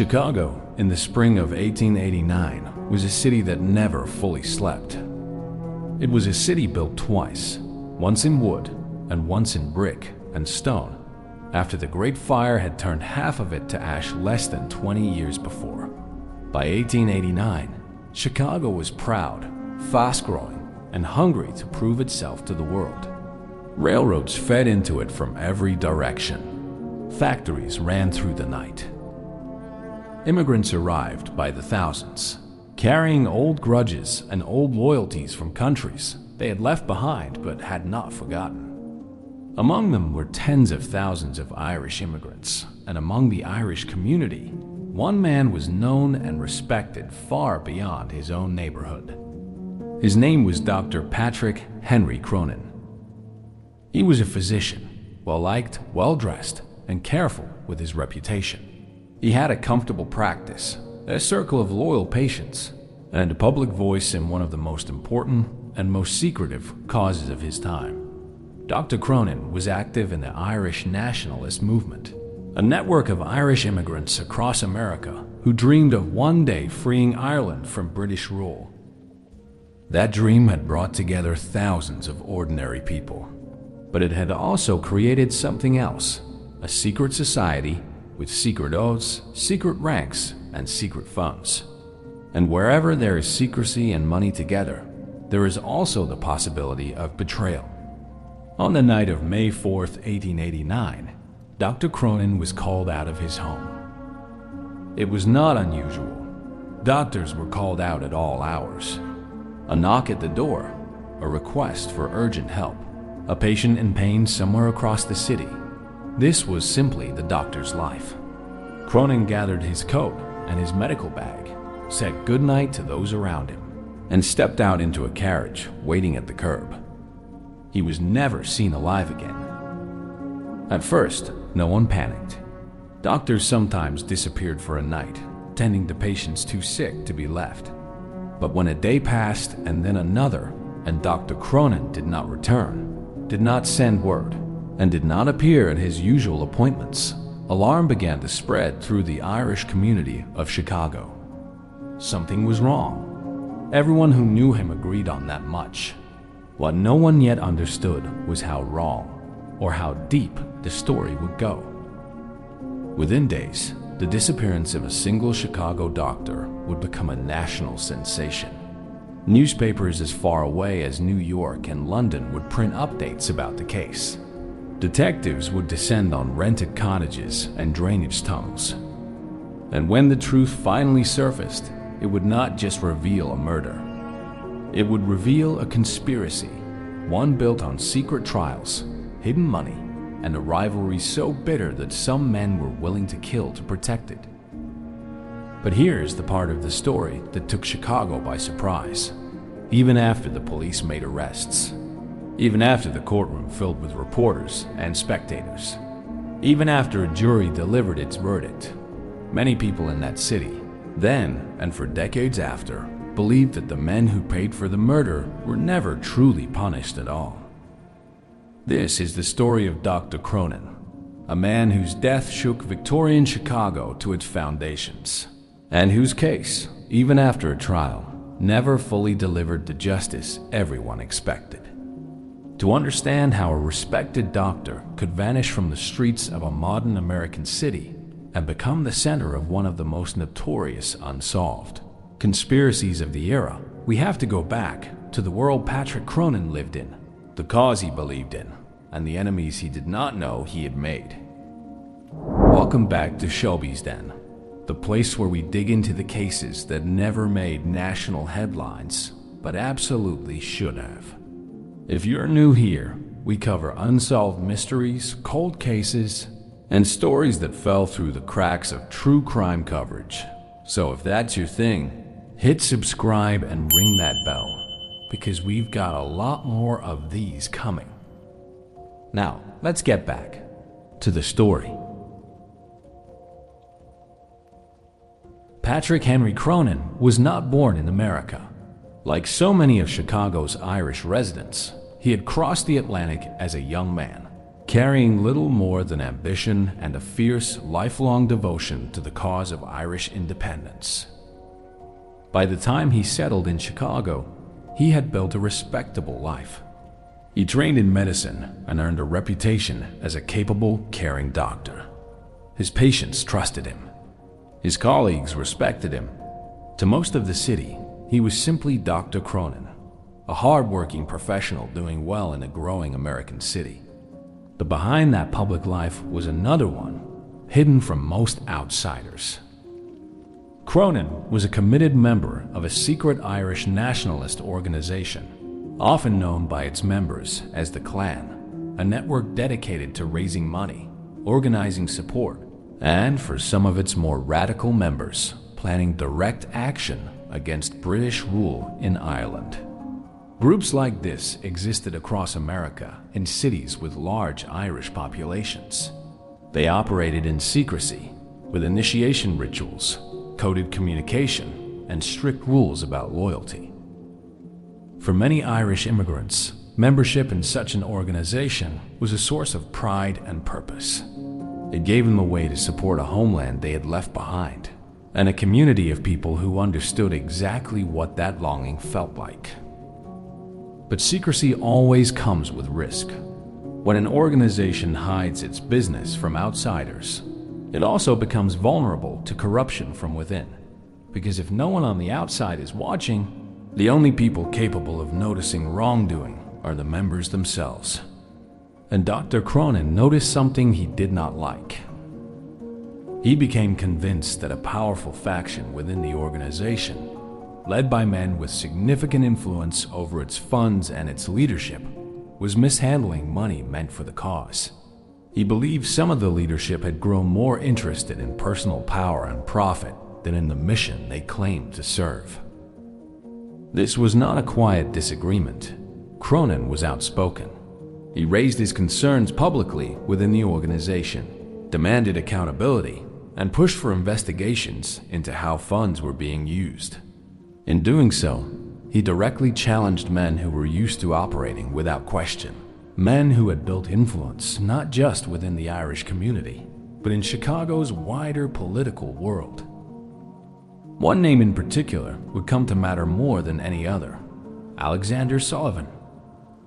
Chicago, in the spring of 1889, was a city that never fully slept. It was a city built twice, once in wood and once in brick and stone, after the Great Fire had turned half of it to ash less than 20 years before. By 1889, Chicago was proud, fast-growing, and hungry to prove itself to the world. Railroads fed into it from every direction. Factories ran through the night. Immigrants arrived by the thousands, carrying old grudges and old loyalties from countries they had left behind but had not forgotten. Among them were tens of thousands of Irish immigrants, and among the Irish community, one man was known and respected far beyond his own neighborhood. His name was Dr. Patrick Henry Cronin. He was a physician, well-liked, well-dressed, and careful with his reputation. He had a comfortable practice, a circle of loyal patients, and a public voice in one of the most important and most secretive causes of his time. Dr. Cronin was active in the Irish nationalist movement, a network of Irish immigrants across America who dreamed of one day freeing Ireland from British rule. That dream had brought together thousands of ordinary people, but it had also created something else, a secret society with secret oaths, secret ranks, and secret funds. And wherever there is secrecy and money together, there is also the possibility of betrayal. On the night of May 4th, 1889, Dr. Cronin was called out of his home. It was not unusual. Doctors were called out at all hours. A knock at the door, a request for urgent help, a patient in pain somewhere across the city. This was simply the doctor's life. Cronin gathered his coat and his medical bag, said goodnight to those around him, and stepped out into a carriage waiting at the curb. He was never seen alive again. At first, no one panicked. Doctors sometimes disappeared for a night, tending to patients too sick to be left. But when a day passed and then another, and Dr. Cronin did not return, did not send word, and did not appear at his usual appointments, alarm began to spread through the Irish community of Chicago. Something was wrong. Everyone who knew him agreed on that much. What no one yet understood was how wrong, or how deep the story would go. Within days, the disappearance of a single Chicago doctor would become a national sensation. Newspapers as far away as New York and London would print updates about the case. Detectives would descend on rented cottages and drainage tunnels. And when the truth finally surfaced, it would not just reveal a murder. It would reveal a conspiracy, one built on secret trials, hidden money, and a rivalry so bitter that some men were willing to kill to protect it. But here's the part of the story that took Chicago by surprise. Even after the police made arrests, even after the courtroom filled with reporters and spectators, even after a jury delivered its verdict, many people in that city, then and for decades after, believed that the men who paid for the murder were never truly punished at all. This is the story of Dr. Cronin, a man whose death shook Victorian Chicago to its foundations, and whose case, even after a trial, never fully delivered the justice everyone expected. To understand how a respected doctor could vanish from the streets of a modern American city and become the center of one of the most notorious unsolved conspiracies of the era, we have to go back to the world Patrick Cronin lived in, the cause he believed in, and the enemies he did not know he had made. Welcome back to Shelby's Den, the place where we dig into the cases that never made national headlines, but absolutely should have. If you're new here, we cover unsolved mysteries, cold cases, and stories that fell through the cracks of true crime coverage. So if that's your thing, hit subscribe and ring that bell, because we've got a lot more of these coming. Now, let's get back to the story. Patrick Henry Cronin was not born in America. Like so many of Chicago's Irish residents, he had crossed the Atlantic as a young man, carrying little more than ambition and a fierce, lifelong devotion to the cause of Irish independence. By the time he settled in Chicago, he had built a respectable life. He trained in medicine and earned a reputation as a capable, caring doctor. His patients trusted him. His colleagues respected him. To most of the city, he was simply Dr. Cronin, a hard-working professional doing well in a growing American city. But behind that public life was another one, hidden from most outsiders. Cronin was a committed member of a secret Irish nationalist organization, often known by its members as the Clan, a network dedicated to raising money, organizing support, and for some of its more radical members, planning direct action against British rule in Ireland. Groups like this existed across America in cities with large Irish populations. They operated in secrecy, with initiation rituals, coded communication, and strict rules about loyalty. For many Irish immigrants, membership in such an organization was a source of pride and purpose. It gave them a way to support a homeland they had left behind, and a community of people who understood exactly what that longing felt like. But secrecy always comes with risk. When an organization hides its business from outsiders, it also becomes vulnerable to corruption from within. Because if no one on the outside is watching, the only people capable of noticing wrongdoing are the members themselves. And Dr. Cronin noticed something he did not like. He became convinced that a powerful faction within the organization, led by men with significant influence over its funds and its leadership, was mishandling money meant for the cause. He believed some of the leadership had grown more interested in personal power and profit than in the mission they claimed to serve. This was not a quiet disagreement. Cronin was outspoken. He raised his concerns publicly within the organization, demanded accountability, and pushed for investigations into how funds were being used. In doing so, he directly challenged men who were used to operating without question. Men who had built influence not just within the Irish community, but in Chicago's wider political world. One name in particular would come to matter more than any other: Alexander Sullivan.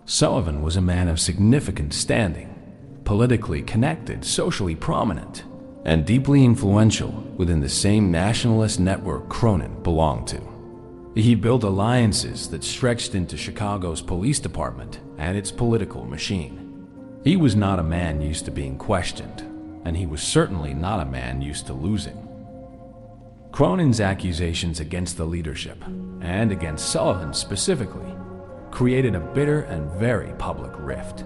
Sullivan was a man of significant standing, politically connected, socially prominent, and deeply influential within the same nationalist network Cronin belonged to. He built alliances that stretched into Chicago's police department and its political machine. He was not a man used to being questioned, and he was certainly not a man used to losing. Cronin's accusations against the leadership, and against Sullivan specifically, created a bitter and very public rift.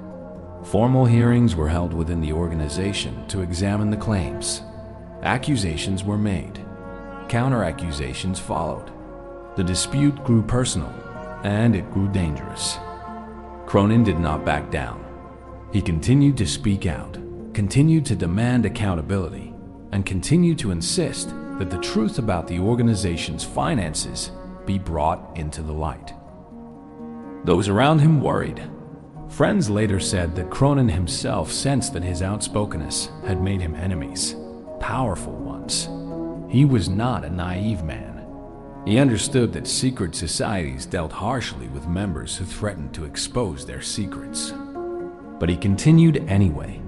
Formal hearings were held within the organization to examine the claims. Accusations were made. Counter-accusations followed. The dispute grew personal, and it grew dangerous. Cronin did not back down. He continued to speak out, continued to demand accountability, and continued to insist that the truth about the organization's finances be brought into the light. Those around him worried. Friends later said that Cronin himself sensed that his outspokenness had made him enemies, powerful ones. He was not a naive man. He understood that secret societies dealt harshly with members who threatened to expose their secrets. But he continued anyway.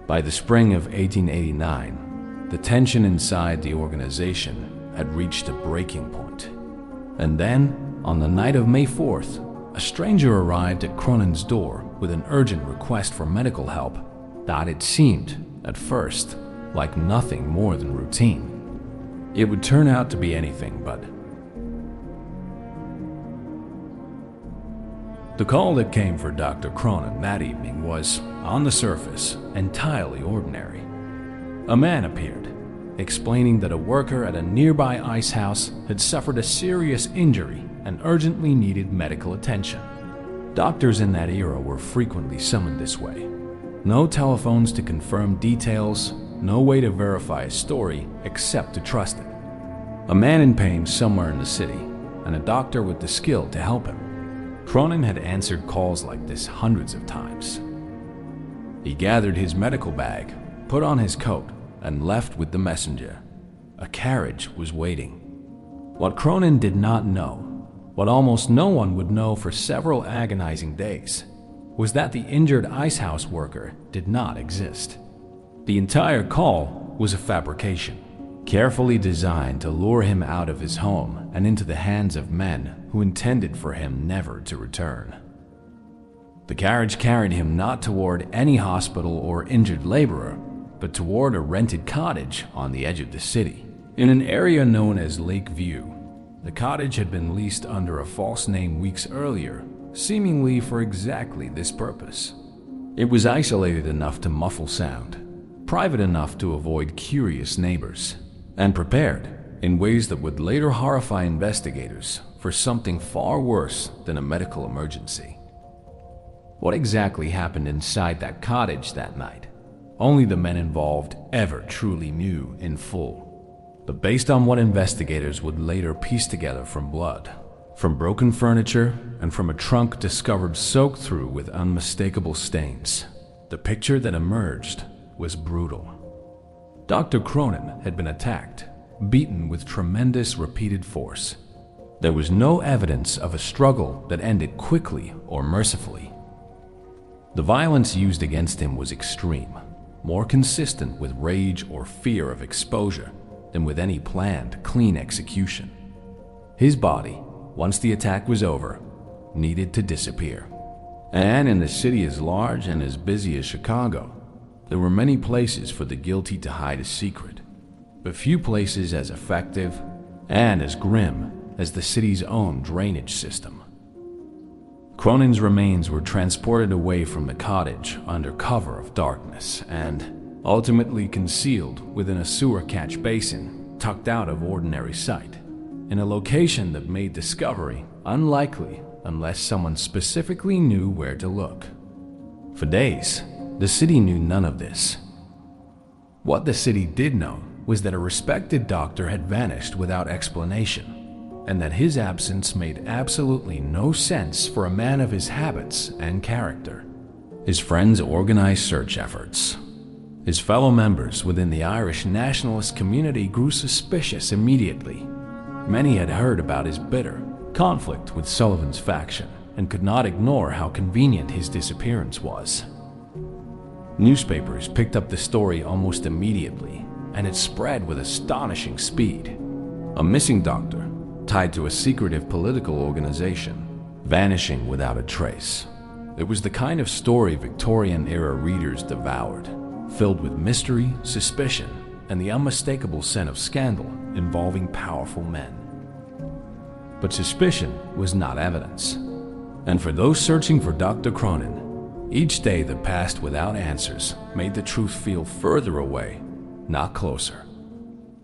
By the spring of 1889, the tension inside the organization had reached a breaking point. And then, on the night of May 4th, a stranger arrived at Cronin's door with an urgent request for medical help that it seemed, at first, like nothing more than routine. It would turn out to be anything but. The call that came for Dr. Cronin that evening was, on the surface, entirely ordinary. A man appeared, explaining that a worker at a nearby ice house had suffered a serious injury and urgently needed medical attention. Doctors in that era were frequently summoned this way. No telephones to confirm details, no way to verify a story except to trust it. A man in pain somewhere in the city, and a doctor with the skill to help him. Cronin had answered calls like this hundreds of times. He gathered his medical bag, put on his coat, and left with the messenger. A carriage was waiting. What Cronin did not know, what almost no one would know for several agonizing days, was that the injured icehouse worker did not exist. The entire call was a fabrication, carefully designed to lure him out of his home and into the hands of men who intended for him never to return. The carriage carried him not toward any hospital or injured laborer, but toward a rented cottage on the edge of the city, in an area known as Lake View. The cottage had been leased under a false name weeks earlier, seemingly for exactly this purpose. It was isolated enough to muffle sound, private enough to avoid curious neighbors, and prepared in ways that would later horrify investigators for something far worse than a medical emergency. What exactly happened inside that cottage that night? Only the men involved ever truly knew in full. But based on what investigators would later piece together from blood, from broken furniture, and from a trunk discovered soaked through with unmistakable stains, the picture that emerged was brutal. Dr. Cronin had been attacked, beaten with tremendous repeated force. There was no evidence of a struggle that ended quickly or mercifully. The violence used against him was extreme, more consistent with rage or fear of exposure than with any planned, clean execution. His body, once the attack was over, needed to disappear. And in a city as large and as busy as Chicago, there were many places for the guilty to hide a secret, but few places as effective and as grim as the city's own drainage system. Cronin's remains were transported away from the cottage under cover of darkness and ultimately concealed within a sewer catch basin tucked out of ordinary sight, in a location that made discovery unlikely unless someone specifically knew where to look. For days, the city knew none of this. What the city did know was that a respected doctor had vanished without explanation, and that his absence made absolutely no sense for a man of his habits and character. His friends organized search efforts. His fellow members within the Irish nationalist community grew suspicious immediately. Many had heard about his bitter conflict with Sullivan's faction and could not ignore how convenient his disappearance was. Newspapers picked up the story almost immediately, and it spread with astonishing speed. A missing doctor, tied to a secretive political organization, vanishing without a trace. It was the kind of story Victorian-era readers devoured, filled with mystery, suspicion, and the unmistakable scent of scandal involving powerful men. But suspicion was not evidence, and for those searching for Dr. Cronin, each day that passed without answers made the truth feel further away, not closer.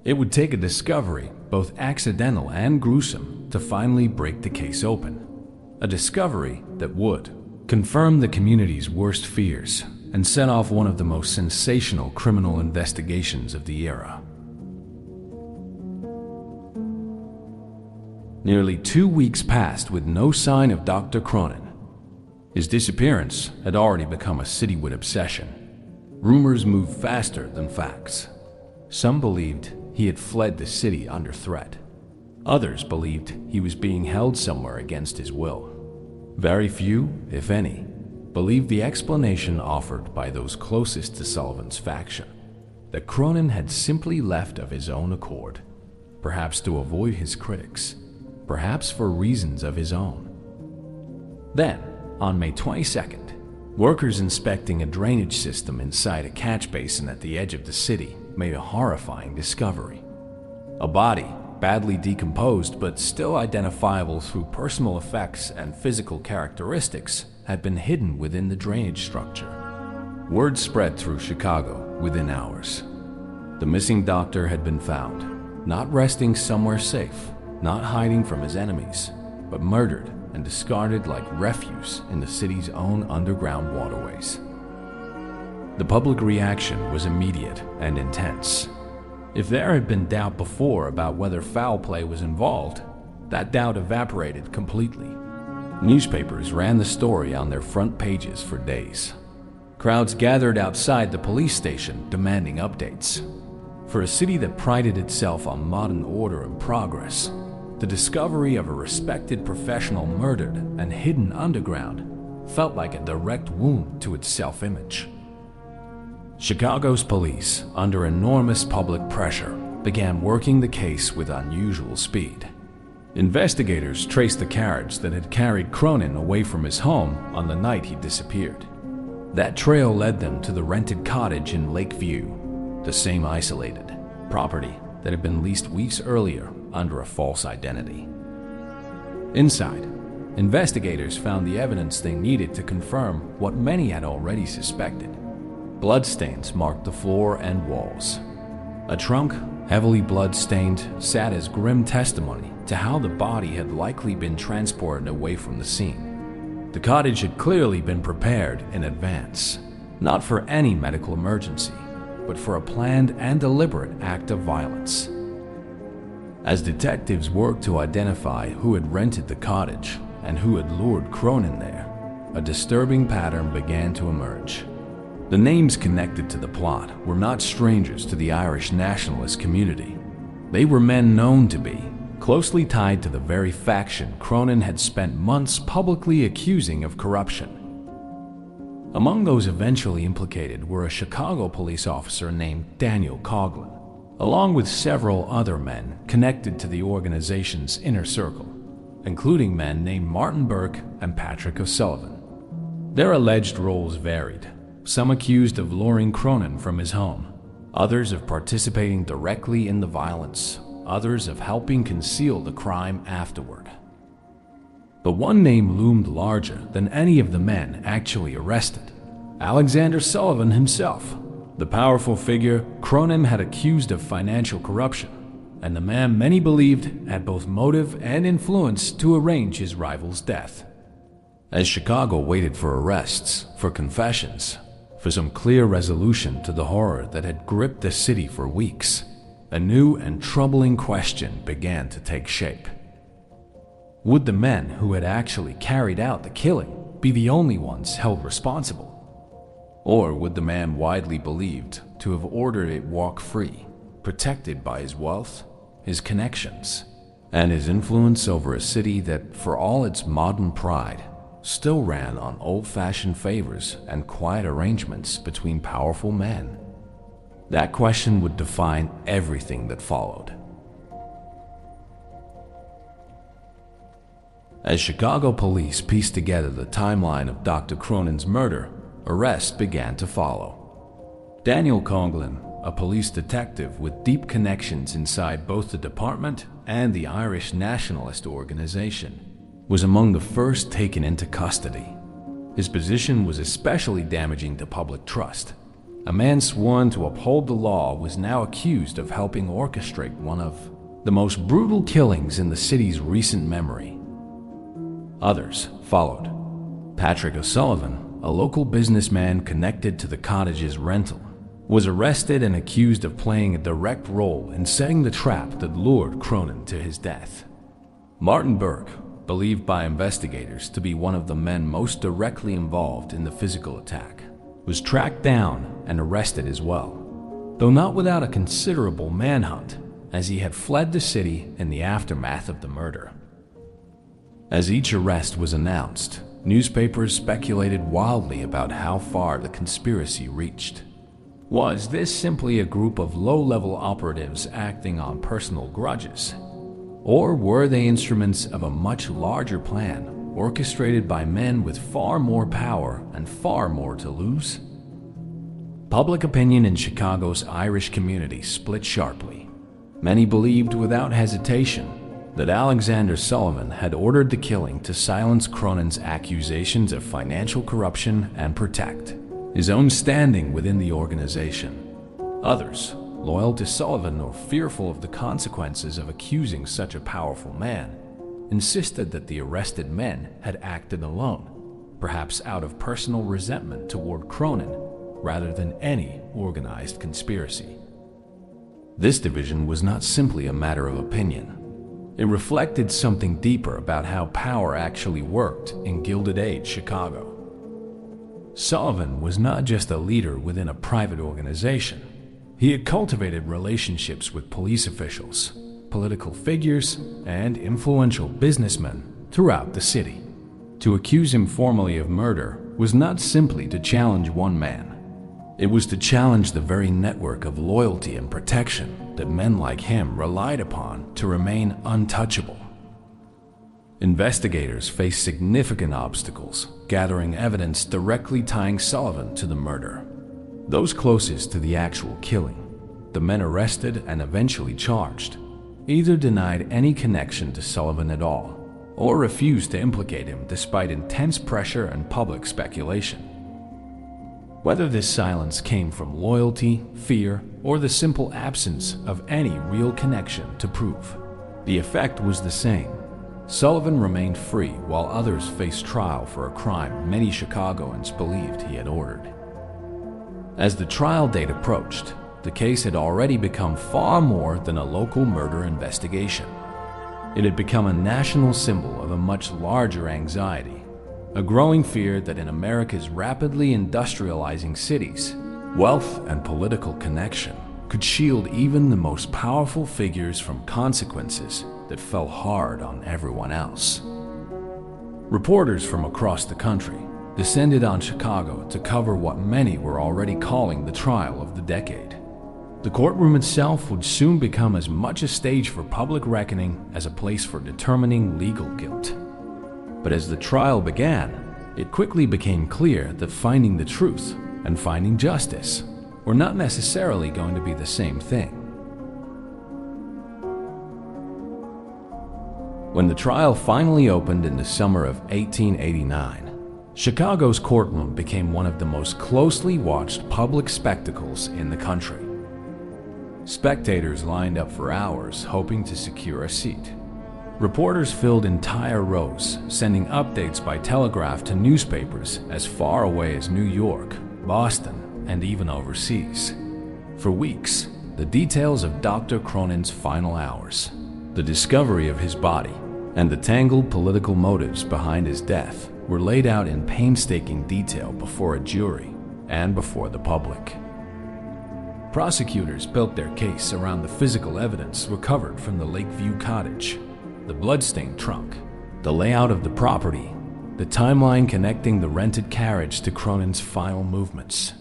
It would take a discovery, both accidental and gruesome, to finally break the case open. A discovery that would confirm the community's worst fears and set off one of the most sensational criminal investigations of the era. Nearly 2 weeks passed with no sign of Dr. Cronin. His disappearance had already become a citywide obsession. Rumors moved faster than facts. Some believed he had fled the city under threat. Others believed he was being held somewhere against his will. Very few, if any, believed the explanation offered by those closest to Sullivan's faction, that Cronin had simply left of his own accord, perhaps to avoid his critics, perhaps for reasons of his own. Then, on May 22nd, workers inspecting a drainage system inside a catch basin at the edge of the city made a horrifying discovery. A body, badly decomposed but still identifiable through personal effects and physical characteristics, had been hidden within the drainage structure. Word spread through Chicago within hours. The missing doctor had been found, not resting somewhere safe, not hiding from his enemies, but murdered and discarded like refuse in the city's own underground waterways. The public reaction was immediate and intense. If there had been doubt before about whether foul play was involved, that doubt evaporated completely. Newspapers ran the story on their front pages for days. Crowds gathered outside the police station demanding updates. For a city that prided itself on modern order and progress, the discovery of a respected professional murdered and hidden underground felt like a direct wound to its self-image. Chicago's police, under enormous public pressure, began working the case with unusual speed. Investigators traced the carriage that had carried Cronin away from his home on the night he disappeared. That trail led them to the rented cottage in Lakeview, the same isolated property that had been leased weeks earlier under a false identity. Inside, investigators found the evidence they needed to confirm what many had already suspected. Bloodstains marked the floor and walls. A trunk, heavily blood-stained, sat as grim testimony to how the body had likely been transported away from the scene. The cottage had clearly been prepared in advance, not for any medical emergency, but for a planned and deliberate act of violence. As detectives worked to identify who had rented the cottage and who had lured Cronin there, a disturbing pattern began to emerge. The names connected to the plot were not strangers to the Irish nationalist community. They were men known to be closely tied to the very faction Cronin had spent months publicly accusing of corruption. Among those eventually implicated were a Chicago police officer named Daniel Coughlin, along with several other men connected to the organization's inner circle, including men named Martin Burke and Patrick O'Sullivan. Their alleged roles varied. Some accused of luring Cronin from his home, others of participating directly in the violence, others of helping conceal the crime afterward. But one name loomed larger than any of the men actually arrested: Alexander Sullivan himself, the powerful figure Cronin had accused of financial corruption, and the man many believed had both motive and influence to arrange his rival's death. As Chicago waited for arrests, for confessions, for some clear resolution to the horror that had gripped the city for weeks, a new and troubling question began to take shape. Would the men who had actually carried out the killing be the only ones held responsible? Or would the man widely believed to have ordered it walk free, protected by his wealth, his connections, and his influence over a city that, for all its modern pride, still ran on old-fashioned favors and quiet arrangements between powerful men? That question would define everything that followed. As Chicago police pieced together the timeline of Dr. Cronin's murder, arrests began to follow. Daniel Coughlin, a police detective with deep connections inside both the department and the Irish nationalist organization, was among the first taken into custody. His position was especially damaging to public trust. A man sworn to uphold the law was now accused of helping orchestrate one of the most brutal killings in the city's recent memory. Others followed. Patrick O'Sullivan, a local businessman connected to the cottage's rental, was arrested and accused of playing a direct role in setting the trap that lured Cronin to his death. Martin Burke, believed by investigators to be one of the men most directly involved in the physical attack, was tracked down and arrested as well, though not without a considerable manhunt, as he had fled the city in the aftermath of the murder. As each arrest was announced, newspapers speculated wildly about how far the conspiracy reached. Was this simply a group of low-level operatives acting on personal grudges? Or were they instruments of a much larger plan, orchestrated by men with far more power and far more to lose? Public opinion in Chicago's Irish community split sharply. Many believed without hesitation that Alexander Sullivan had ordered the killing to silence Cronin's accusations of financial corruption and protect his own standing within the organization. Others, loyal to Sullivan or fearful of the consequences of accusing such a powerful man, insisted that the arrested men had acted alone, perhaps out of personal resentment toward Cronin rather than any organized conspiracy. This division was not simply a matter of opinion. It reflected something deeper about how power actually worked in Gilded Age Chicago. Sullivan was not just a leader within a private organization. He had cultivated relationships with police officials, political figures, and influential businessmen throughout the city. To accuse him formally of murder was not simply to challenge one man. It was to challenge the very network of loyalty and protection that men like him relied upon to remain untouchable. Investigators faced significant obstacles, gathering evidence directly tying Sullivan to the murder. Those closest to the actual killing, the men arrested and eventually charged, either denied any connection to Sullivan at all, or refused to implicate him despite intense pressure and public speculation. Whether this silence came from loyalty, fear, or the simple absence of any real connection to prove, the effect was the same. Sullivan remained free while others faced trial for a crime many Chicagoans believed he had ordered. As the trial date approached, the case had already become far more than a local murder investigation. It had become a national symbol of a much larger anxiety, a growing fear that in America's rapidly industrializing cities, wealth and political connection could shield even the most powerful figures from consequences that fell hard on everyone else. Reporters from across the country descended on Chicago to cover what many were already calling the trial of the decade. The courtroom itself would soon become as much a stage for public reckoning as a place for determining legal guilt. But as the trial began, it quickly became clear that finding the truth and finding justice were not necessarily going to be the same thing. When the trial finally opened in the summer of 1889, Chicago's courtroom became one of the most closely watched public spectacles in the country. Spectators lined up for hours hoping to secure a seat. Reporters filled entire rows, sending updates by telegraph to newspapers as far away as New York, Boston, and even overseas. For weeks, the details of Dr. Cronin's final hours, the discovery of his body, and the tangled political motives behind his death were laid out in painstaking detail before a jury and before the public. Prosecutors built their case around the physical evidence recovered from the Lakeview cottage, the bloodstained trunk, the layout of the property, the timeline connecting the rented carriage to Cronin's final movements.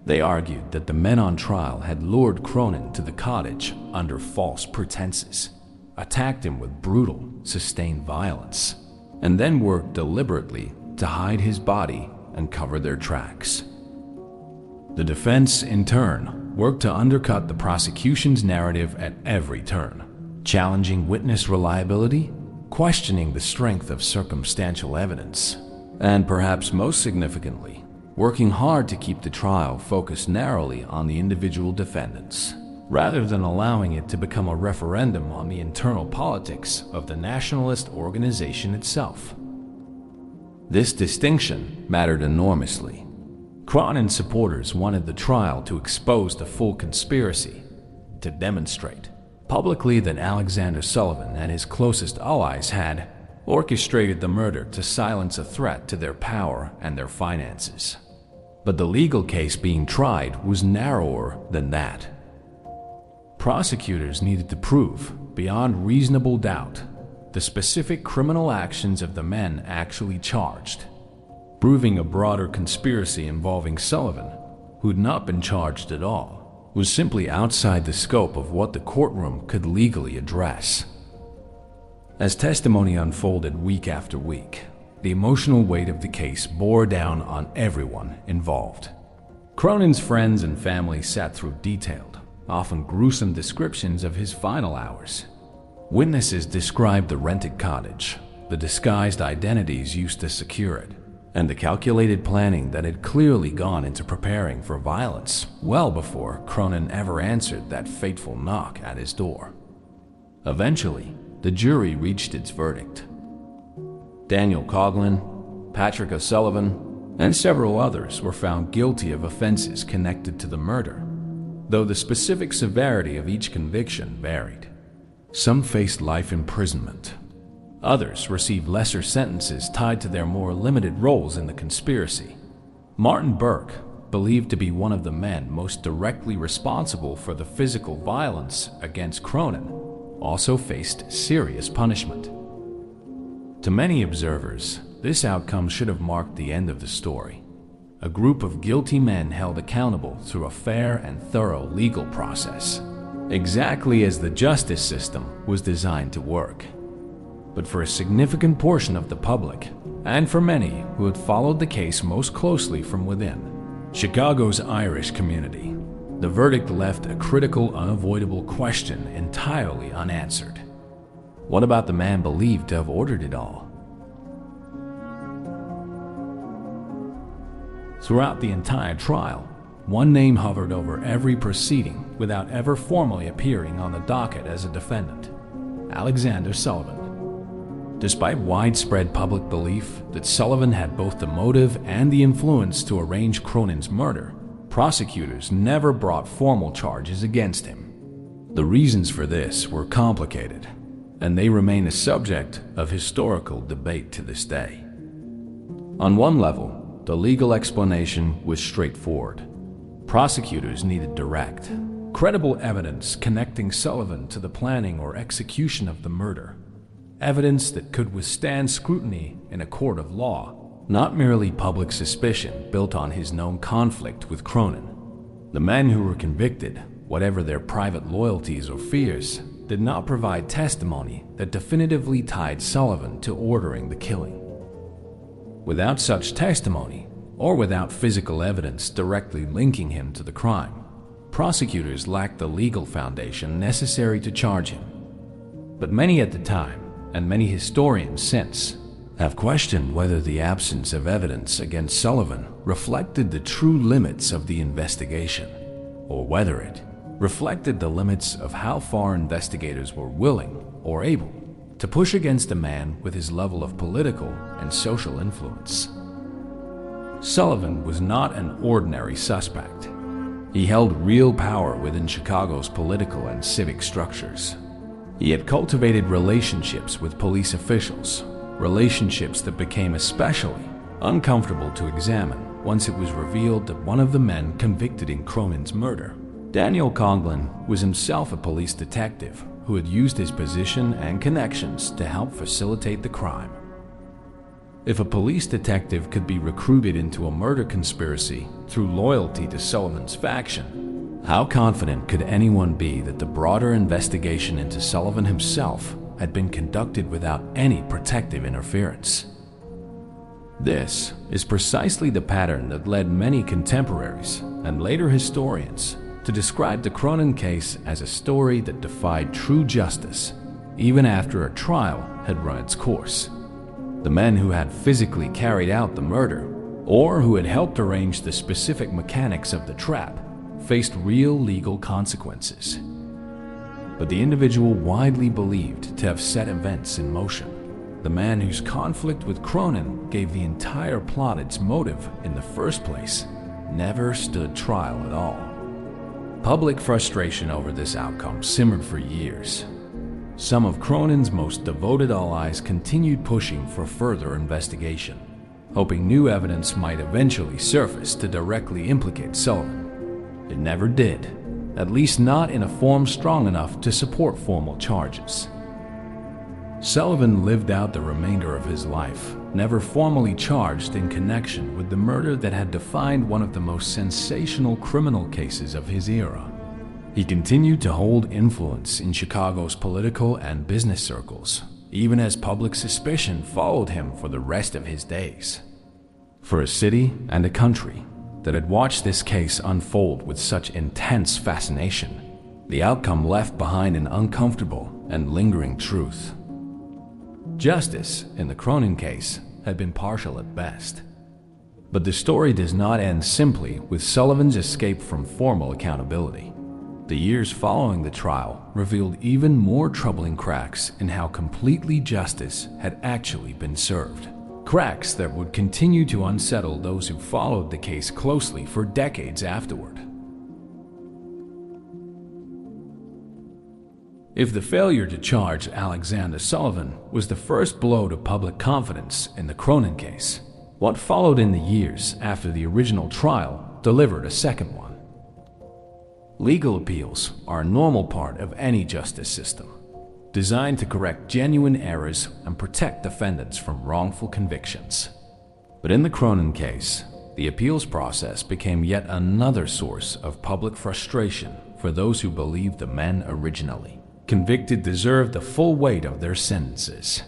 They argued that the men on trial had lured Cronin to the cottage under false pretenses, attacked him with brutal, sustained violence, and then worked deliberately to hide his body and cover their tracks. The defense, in turn, worked to undercut the prosecution's narrative at every turn, challenging witness reliability, questioning the strength of circumstantial evidence, and perhaps most significantly, working hard to keep the trial focused narrowly on the individual defendants, rather than allowing it to become a referendum on the internal politics of the nationalist organization itself. This distinction mattered enormously. Cronin's supporters wanted the trial to expose the full conspiracy, to demonstrate publicly that Alexander Sullivan and his closest allies had orchestrated the murder to silence a threat to their power and their finances. But the legal case being tried was narrower than that. Prosecutors needed to prove, beyond reasonable doubt, the specific criminal actions of the men actually charged. Proving a broader conspiracy involving Sullivan, who had not been charged at all, was simply outside the scope of what the courtroom could legally address. As testimony unfolded week after week, the emotional weight of the case bore down on everyone involved. Cronin's friends and family sat through detailed, often gruesome descriptions of his final hours. Witnesses described the rented cottage, the disguised identities used to secure it, and the calculated planning that had clearly gone into preparing for violence well before Cronin ever answered that fateful knock at his door. Eventually, the jury reached its verdict. Daniel Coughlin, Patrick O'Sullivan, and several others were found guilty of offenses connected to the murder, though the specific severity of each conviction varied. Some faced life imprisonment. Others received lesser sentences tied to their more limited roles in the conspiracy. Martin Burke, believed to be one of the men most directly responsible for the physical violence against Cronin, also faced serious punishment. To many observers, this outcome should have marked the end of the story. A group of guilty men held accountable through a fair and thorough legal process, exactly as the justice system was designed to work. But for a significant portion of the public, and for many who had followed the case most closely from within Chicago's Irish community, the verdict left a critical, unavoidable question entirely unanswered. What about the man believed to have ordered it all? Throughout the entire trial, one name hovered over every proceeding without ever formally appearing on the docket as a defendant: Alexander Sullivan. Despite widespread public belief that Sullivan had both the motive and the influence to arrange Cronin's murder, prosecutors never brought formal charges against him. The reasons for this were complicated, and they remain a subject of historical debate to this day. On one level, the legal explanation was straightforward. Prosecutors needed direct, credible evidence connecting Sullivan to the planning or execution of the murder. Evidence that could withstand scrutiny in a court of law, not merely public suspicion built on his known conflict with Cronin. The men who were convicted, whatever their private loyalties or fears, did not provide testimony that definitively tied Sullivan to ordering the killing. Without such testimony, or without physical evidence directly linking him to the crime, prosecutors lacked the legal foundation necessary to charge him. But many at the time, and many historians since, have questioned whether the absence of evidence against Sullivan reflected the true limits of the investigation, or whether it reflected the limits of how far investigators were willing or able to push against a man with his level of political and social influence. Sullivan was not an ordinary suspect. He held real power within Chicago's political and civic structures. He had cultivated relationships with police officials, relationships that became especially uncomfortable to examine once it was revealed that one of the men convicted in Cronin's murder, Daniel Conglin, was himself a police detective who had used his position and connections to help facilitate the crime. If a police detective could be recruited into a murder conspiracy through loyalty to Sullivan's faction, how confident could anyone be that the broader investigation into Sullivan himself had been conducted without any protective interference? This is precisely the pattern that led many contemporaries and later historians to describe the Cronin case as a story that defied true justice, even after a trial had run its course. The men who had physically carried out the murder, or who had helped arrange the specific mechanics of the trap, faced real legal consequences. But the individual widely believed to have set events in motion, the man whose conflict with Cronin gave the entire plot its motive in the first place, never stood trial at all. Public frustration over this outcome simmered for years. Some of Cronin's most devoted allies continued pushing for further investigation, hoping new evidence might eventually surface to directly implicate Sullivan. It never did, at least not in a form strong enough to support formal charges. Sullivan lived out the remainder of his life, never formally charged in connection with the murder that had defined one of the most sensational criminal cases of his era. He continued to hold influence in Chicago's political and business circles, even as public suspicion followed him for the rest of his days. For a city and a country that had watched this case unfold with such intense fascination, the outcome left behind an uncomfortable and lingering truth. Justice in the Cronin case had been partial at best. But the story does not end simply with Sullivan's escape from formal accountability. The years following the trial revealed even more troubling cracks in how completely justice had actually been served. Cracks that would continue to unsettle those who followed the case closely for decades afterward. If the failure to charge Alexander Sullivan was the first blow to public confidence in the Cronin case, what followed in the years after the original trial delivered a second one. Legal appeals are a normal part of any justice system, designed to correct genuine errors and protect defendants from wrongful convictions. But in the Cronin case, the appeals process became yet another source of public frustration for those who believed the men originally convicted deserved the full weight of their sentences.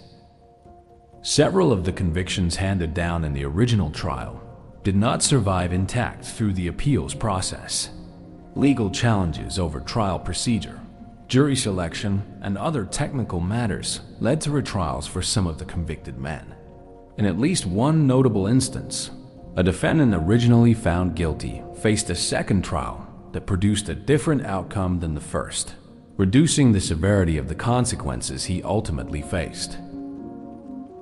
Several of the convictions handed down in the original trial did not survive intact through the appeals process. Legal challenges over trial procedure, jury selection, and other technical matters led to retrials for some of the convicted men. In at least one notable instance, a defendant originally found guilty faced a second trial that produced a different outcome than the first, reducing the severity of the consequences he ultimately faced.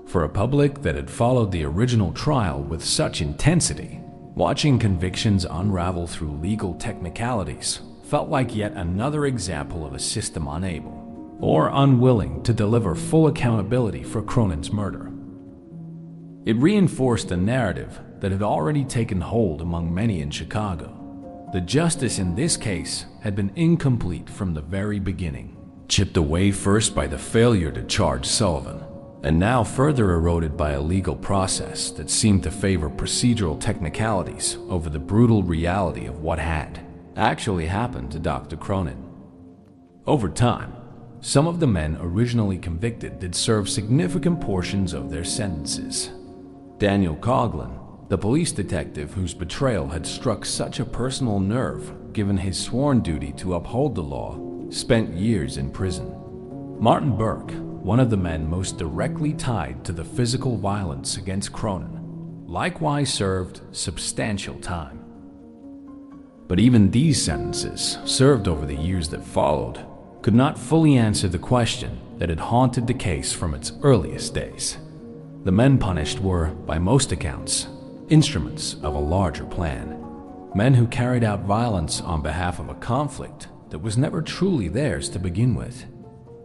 For a public that had followed the original trial with such intensity, watching convictions unravel through legal technicalities felt like yet another example of a system unable or unwilling to deliver full accountability for Cronin's murder. It reinforced a narrative that had already taken hold among many in Chicago. The justice in this case had been incomplete from the very beginning, chipped away first by the failure to charge Sullivan, and now further eroded by a legal process that seemed to favor procedural technicalities over the brutal reality of what had actually happened to Dr. Cronin. Over time, some of the men originally convicted did serve significant portions of their sentences. Daniel Coughlin, the police detective whose betrayal had struck such a personal nerve given his sworn duty to uphold the law, spent years in prison. Martin Burke, one of the men most directly tied to the physical violence against Cronin, likewise served substantial time. But even these sentences, served over the years that followed, could not fully answer the question that had haunted the case from its earliest days. The men punished were, by most accounts, instruments of a larger plan, men who carried out violence on behalf of a conflict that was never truly theirs to begin with.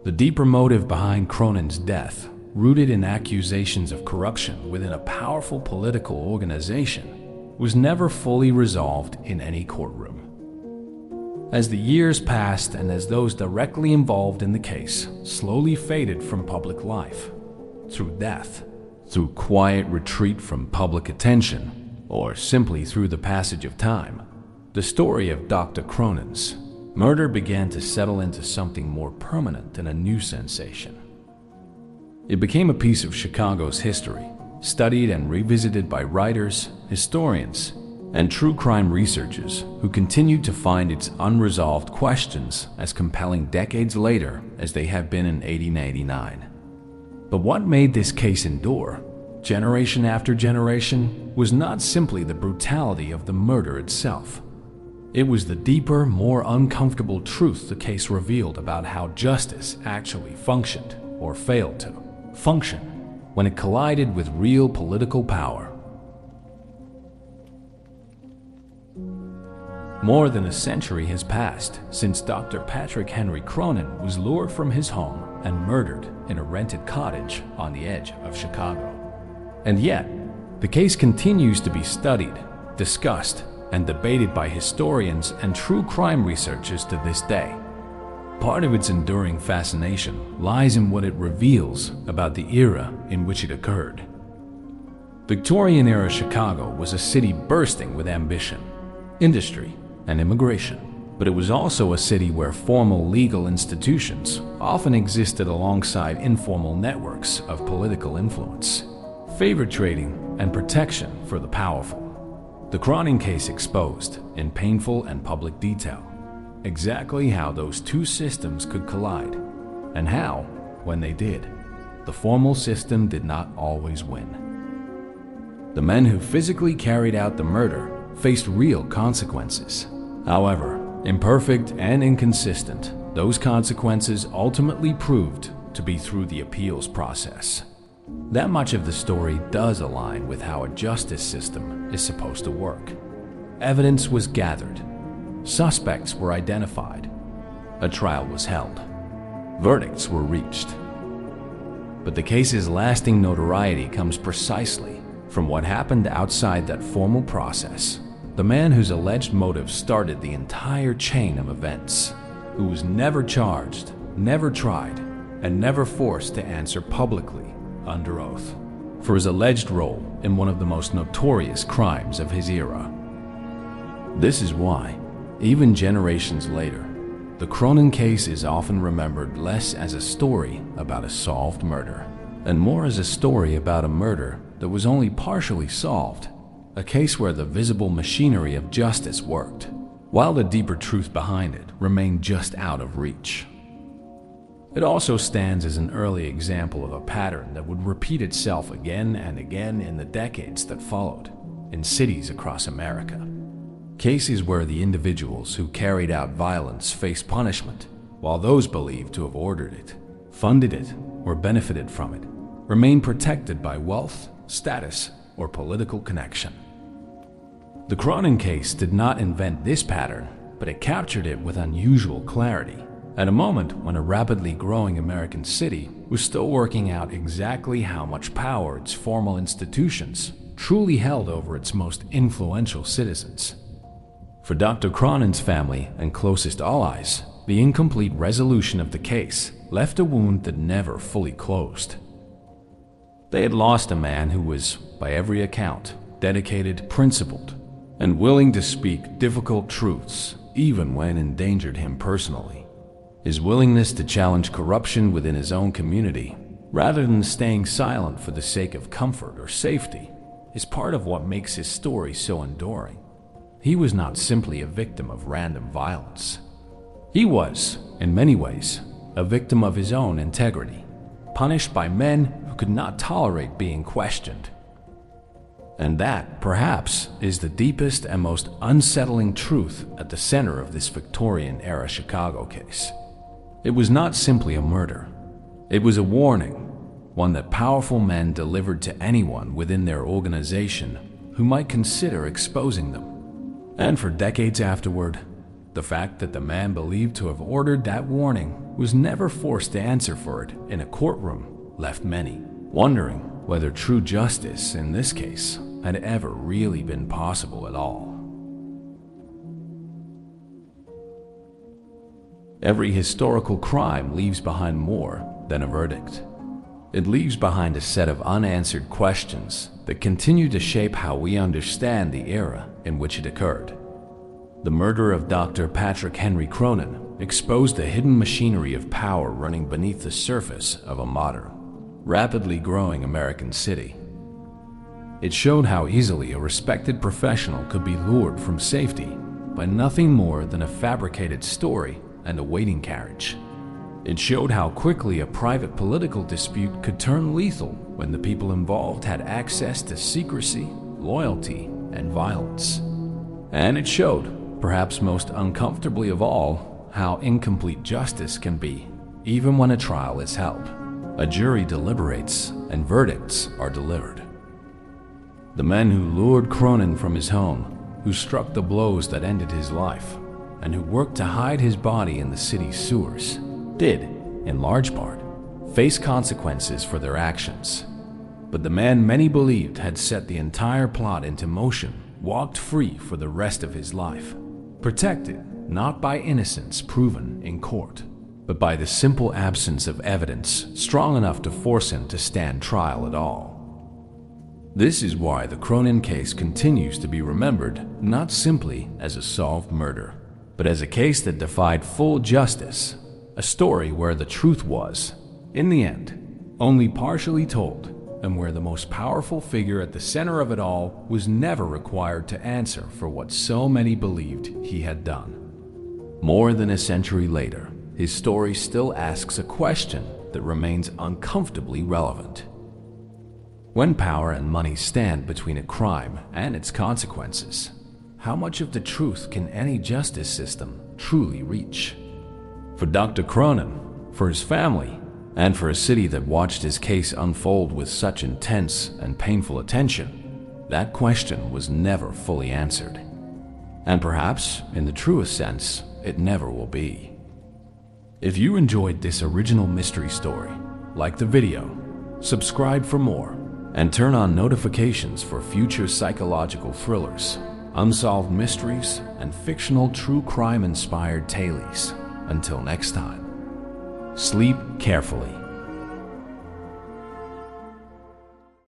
The deeper motive behind Cronin's death, rooted in accusations of corruption within a powerful political organization, was never fully resolved in any courtroom. As the years passed and as those directly involved in the case slowly faded from public life, through death, through quiet retreat from public attention, or simply through the passage of time, the story of Dr. Cronin's murder began to settle into something more permanent than a new sensation. It became a piece of Chicago's history, studied and revisited by writers, historians, and true crime researchers who continued to find its unresolved questions as compelling decades later as they have been in 1889. But what made this case endure, generation after generation, was not simply the brutality of the murder itself. It was the deeper, more uncomfortable truth the case revealed about how justice actually functioned, or failed to function, when it collided with real political power. More than a century has passed since Dr. Patrick Henry Cronin was lured from his home and murdered in a rented cottage on the edge of Chicago. And yet, the case continues to be studied, discussed, and debated by historians and true crime researchers to this day. Part of its enduring fascination lies in what it reveals about the era in which it occurred. Victorian-era Chicago was a city bursting with ambition, industry, and immigration. But it was also a city where formal legal institutions often existed alongside informal networks of political influence, favor trading, and protection for the powerful. The Cronin case exposed, in painful and public detail, exactly how those two systems could collide, and how, when they did, the formal system did not always win. The men who physically carried out the murder faced real consequences. However, imperfect and inconsistent, those consequences ultimately proved to be through the appeals process. That much of the story does align with how a justice system is supposed to work. Evidence was gathered, suspects were identified, a trial was held, verdicts were reached. But the case's lasting notoriety comes precisely From what happened outside that formal process, the man whose alleged motive started the entire chain of events, who was never charged, never tried, and never forced to answer publicly under oath for his alleged role in one of the most notorious crimes of his era. This is why, even generations later, the Cronin case is often remembered less as a story about a solved murder, and more as a story about a murder that was only partially solved, a case where the visible machinery of justice worked, while the deeper truth behind it remained just out of reach. It also stands as an early example of a pattern that would repeat itself again and again in the decades that followed, in cities across America. Cases where the individuals who carried out violence faced punishment, while those believed to have ordered it, funded it, or benefited from it, remained protected by wealth, status, or political connection. The Cronin case did not invent this pattern, but it captured it with unusual clarity, at a moment when a rapidly growing American city was still working out exactly how much power its formal institutions truly held over its most influential citizens. For Dr. Cronin's family and closest allies, the incomplete resolution of the case left a wound that never fully closed. They had lost a man who was, by every account, dedicated, principled, and willing to speak difficult truths even when it endangered him personally. His willingness to challenge corruption within his own community, rather than staying silent for the sake of comfort or safety, is part of what makes his story so enduring. He was not simply a victim of random violence. He was, in many ways, a victim of his own integrity, punished by men who could not tolerate being questioned. And that, perhaps, is the deepest and most unsettling truth at the center of this Victorian-era Chicago case. It was not simply a murder. It was a warning, one that powerful men delivered to anyone within their organization who might consider exposing them. And for decades afterward, the fact that the man believed to have ordered that warning was never forced to answer for it in a courtroom left many wondering whether true justice in this case had ever really been possible at all. Every historical crime leaves behind more than a verdict. It leaves behind a set of unanswered questions that continue to shape how we understand the era in which it occurred. The murder of Dr. Patrick Henry Cronin exposed the hidden machinery of power running beneath the surface of a modern, rapidly growing American city. It showed how easily a respected professional could be lured from safety by nothing more than a fabricated story and a waiting carriage. It showed how quickly a private political dispute could turn lethal when the people involved had access to secrecy, loyalty, and violence. And it showed, perhaps most uncomfortably of all, how incomplete justice can be, even when a trial is held. A jury deliberates and verdicts are delivered. The men who lured Cronin from his home, who struck the blows that ended his life, and who worked to hide his body in the city's sewers, did, in large part, face consequences for their actions. But the man many believed had set the entire plot into motion walked free for the rest of his life, protected not by innocence proven in court, but by the simple absence of evidence strong enough to force him to stand trial at all. This is why the Cronin case continues to be remembered not simply as a solved murder, but as a case that defied full justice, a story where the truth was, in the end, only partially told, and where the most powerful figure at the center of it all was never required to answer for what so many believed he had done. More than a century later, his story still asks a question that remains uncomfortably relevant. When power and money stand between a crime and its consequences, how much of the truth can any justice system truly reach? For Dr. Cronin, for his family, and for a city that watched his case unfold with such intense and painful attention, that question was never fully answered. And perhaps, in the truest sense, it never will be. If you enjoyed this original mystery story, like the video, subscribe for more, and turn on notifications for future psychological thrillers, unsolved mysteries, and fictional true crime-inspired tales. Until next time, sleep carefully.